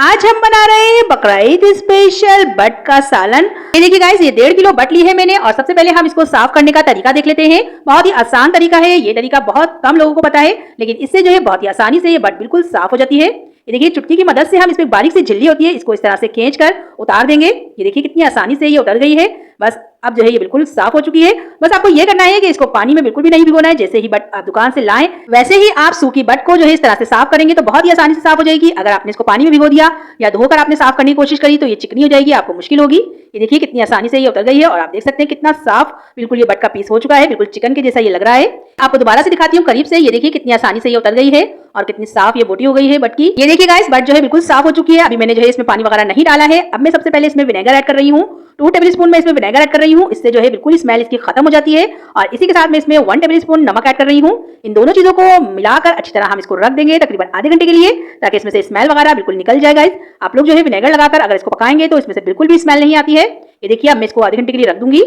आज हम बना रहे हैं बकरा ईद स्पेशल बट का सालन। ये देखिए गाइस, ये 1.5 किलो बट ली है मैंने। और सबसे पहले हम इसको साफ करने का तरीका देख लेते हैं। बहुत ही आसान तरीका है, ये तरीका बहुत कम लोगों को पता है, लेकिन इससे जो है बहुत ही आसानी से ये बट बिल्कुल साफ हो जाती है। ये देखिए, चुटकी की मदद से हम इसमें बारीक सी झिल्ली होती है, इसको इस तरह से खींच कर उतार देंगे। ये देखिए कितनी आसानी से ये उतर गई है। बस अब जो है ये बिल्कुल साफ हो चुकी है। बस आपको ये करना है कि इसको पानी में बिल्कुल भी नहीं भिगोना है। जैसे ही बट आप दुकान से लाएं वैसे ही आप सूखी बट को जो है इस तरह से साफ करेंगे तो बहुत ही आसानी से साफ हो जाएगी। अगर आपने इसको पानी में भिगो दिया या धोकर आपने साफ करने की कोशिश करी तो ये चिकनी हो जाएगी, आपको मुश्किल होगी। ये देखिए कितनी आसानी से ये उतर गई है और आप देख सकते हैं कितना साफ बिल्कुल ये बट का पीस हो चुका है, बिल्कुल चिकन के जैसा ये लग रहा है। आपको दोबारा से दिखाती हूँ करीब से। ये देखिए कितनी आसानी से ये उतर गई है और कितनी साफ ये बोटी हो गई है बट की। ये देखिए गाइस, बट जो है बिल्कुल साफ हो चुकी है। अभी मैंने जो है इसमें पानी वगैरह नहीं डाला है। अब मैं सबसे पहले इसमें विनेगर ऐड कर रही हूँ। 2 टेबल स्पून में इसमें विनेगर ऐड कर रही हूँ। इससे जो है बिल्कुल स्मेल इसकी खत्म हो जाती है। और इसी के साथ मैं इसमें 1 टेबल स्पून नमक ऐड कर रही हूँ। इन दोनों चीजों को मिलाकर अच्छी तरह हम इसको रख देंगे तकरीबन आधे घंटे के लिए, ताकि इसमें से स्मेल वगैरह बिल्कुल निकल जाए। गाइस, आप लोग जो है विनेगर लगाकर अगर इसको पकाएंगे तो इसमें से बिल्कुल भी स्मेल नहीं आती है। ये देखिए, अब मैं इसको आधे घंटे के लिए रख दूंगी।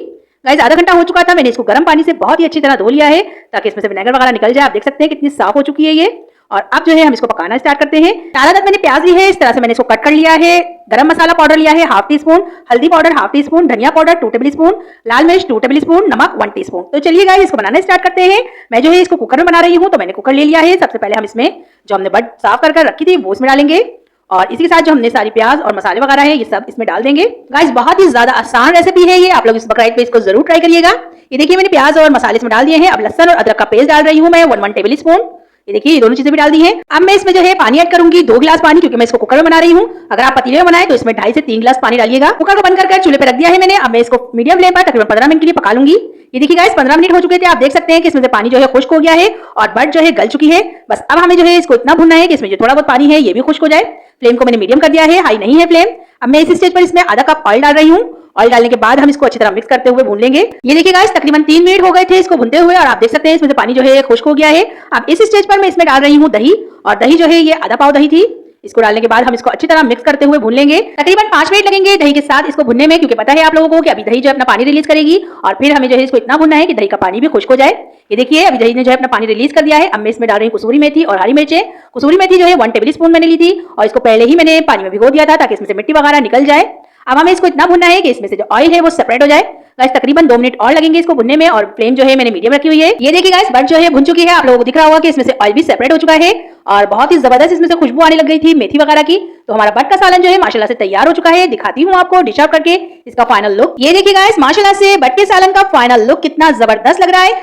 गाइस, आधा घंटा हो चुका था। मैंने इसको गर्म पानी से बहुत ही अच्छी तरह धो लिया है ताकि इसमें से विनेगर वगैरह निकल जाए। आप देख सकते हैं कितनी साफ हो चुकी है ये। और अब जो है हम इसको पकाना स्टार्ट करते हैं। ज्यादातर मैंने प्याज ली है, इस तरह से मैंने इसको कट कर लिया है। गरम मसाला पाउडर लिया है 1/2 टी स्पून, हल्दी पाउडर 1/2 टी स्पून, धनिया पाउडर 2 टेबल स्पून, लाल मिर्च 2 टेबल स्पून, नमक 1 टी स्पून। तो चलिए गाइस, इसको बनाना स्टार्ट करते हैं। मैं जो है इसको कुकर में बना रही हूँ, तो मैंने कुकर ले लिया है। सबसे पहले हम इसमें जो हमने बट साफ कर रखी थी वो इसमें डालेंगे और इसी के साथ जो हमने सारी प्याज और मसाले वगैरह है ये सब इसमें डाल देंगे। गाइस, बहुत ही ज्यादा आसान रेसिपी है ये, आप लोग इस बकरा ईद पे इसको जरूर ट्राई करिएगा। ये देखिए मैंने प्याज और मसाले इसमें डाल दिए हैं। अब लहसुन और अदरक का पेस्ट डाल रही हूँ मैं 1 टेबल स्पून। ये देखिए, ये दोनों चीजें भी डाल दी हैं। अब मैं इसमें जो है पानी ऐड करूंगी 2 गिलास पानी, क्योंकि मैं इसको कुकर में बना रही हूँ। अगर आप पतीले में बनाए तो इसमें 2.5 से 3 गिलास पानी डालिएगा। कुकर को बंद करके चूल्हे पे रख दिया है मैंने। अब मैं इसको मीडियम फ्लेम पर तकरीबन 15 मिनट के लिए पका लूंगी। ये देखिए गाइस, 15 मिनट हो चुके थे। आप देख सकते हैं कि इसमें से पानी जो है खुश्क हो गया है और बट जो है गल चुकी है। बस अब हमें जो है इसको इतना भूनना है कि इसमें जो थोड़ा बहुत पानी है ये भी खुश्क हो जाए। फ्लेम को मैंने मीडियम कर दिया है, हाई नहीं है फ्लेम। अब मैं इस स्टेज पर इसमें आधा कप ऑयल डाल रही हूँ। ऑयल डालने के बाद हम इसको अच्छी तरह मिक्स करते हुए भून लेंगे। ये देखिए गाइस, तकरीबन 3 मिनट हो गए थे इसको भूनते हुए और आप देख सकते हैं इसमें से पानी जो है खुश्क हो गया है। अब इस स्टेज पर मैं इसमें डाल रही हूँ दही। और दही जो है ये आधा पाव दही थी। इसको डालने के बाद हम इसको अच्छी तरह मिक्स करते हुए भून लेंगे। तकरीबन 5 मिनट लगेंगे दही के साथ इसको भुनने में, क्योंकि पता है आप लोगों को कि अभी दही जो अपना पानी रिलीज करेगी और फिर हमें जो है इसको इतना भुनना है कि दही का पानी भी खुश्क हो जाए। ये देखिए, अभी दही ने जो है अपना पानी रिलीज कर दिया है। अब मैं इसमें डाल रही हूँ कसूरी मेथी और हरी मिर्चें। कसूरी मेथी जो है 1 टेबल स्पून मैंने ली थी और इसको पहले ही मैंने पानी में भिगो दिया था ताकि इसमें से मिट्टी वगैरह निकल जाए। अब हमें इसको इतना भुनना है कि इसमें से जो ऑयल है वो सेपरेट हो जाए। गाइस, तकरीबन 2 मिनट और लगेंगे इसको भुनने में और फ्लेम जो है मैंने मीडियम रखी हुई है। ये देखिए गाइस, बट जो है भुन चुकी है। आप लोगों को दिख रहा होगा कि इसमें से ऑयल भी सेपरेट हो चुका है और बहुत ही जबरदस्त इसमें से खुशबू आने लग गई थी मेथी वगैरह की। तो हमारा बट का सालन जो है माशाल्लाह से तैयार हो चुका है। दिखाती हूँ आपको डिश आउट करके इसका फाइनल लुक। ये देखिए गाइस, माशाल्लाह से बट के सालन का फाइनल लुक कितना जबरदस्त लग रहा है।